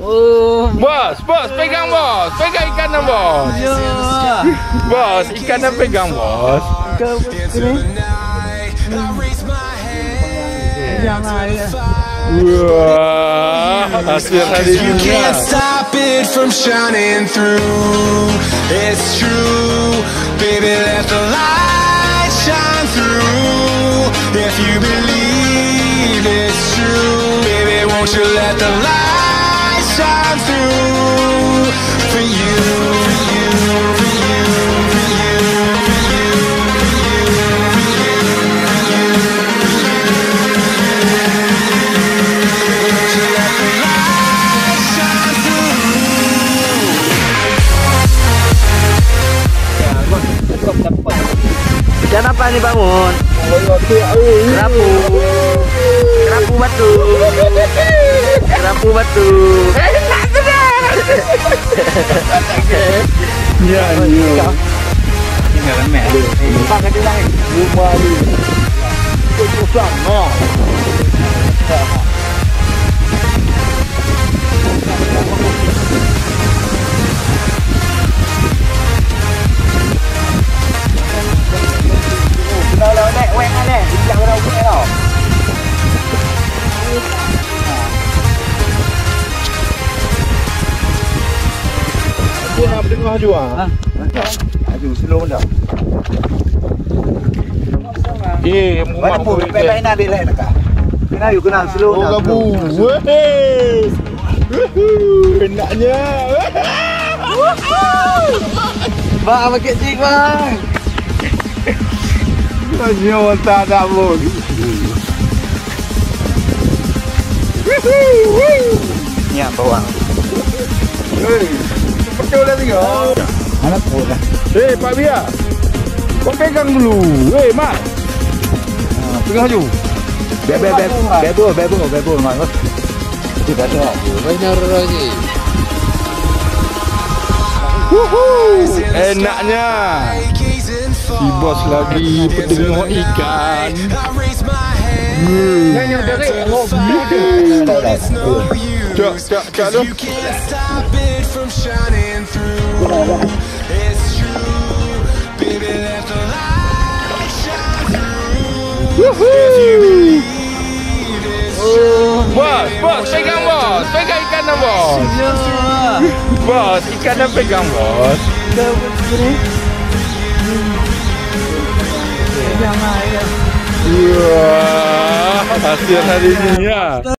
Bos, pegang bos. Pegang ikannya bos. Bos, ikannya pegang bos. Wah, hasil hari ini. You can't stop it from shining through. It's true, baby, let the light shine through. If you believe it's true, baby, won't you let the light shine through for you, for you, for you, for you, for you, for you, for you, won't you let the light shine through? Ikan apa nih bangun? Kerapu batu. Kerapu batu. Ya, ya. Ini remeh. Pakai dia lagi. Rumah ni. Susah, mah. Kalau naik weng kan eh, bilang orang punya tau. Dia nak berdengar juga. Aju slow dah. Mana pun pepe nak dia lain dekat. Kena you kena slow dah. Oh, gabu. Weh. Enaknya. Bang, pakai cik bang. Masih orang tak ada pun. Ni apa bawang? Betul lah tiga. Mana pun dah. Pak Bia. Kau pegang dulu. Mat. Pegangaju. Bebo, mak. Itu dah tu. Benar lagi. Enaknya. Si bos lagi pendengar ikan. Yang dari Cak lu. Bos, pegang bos. Pegang ikannya bos. Bos, ikannya pegang bos. Wah, hasil hari ini ya.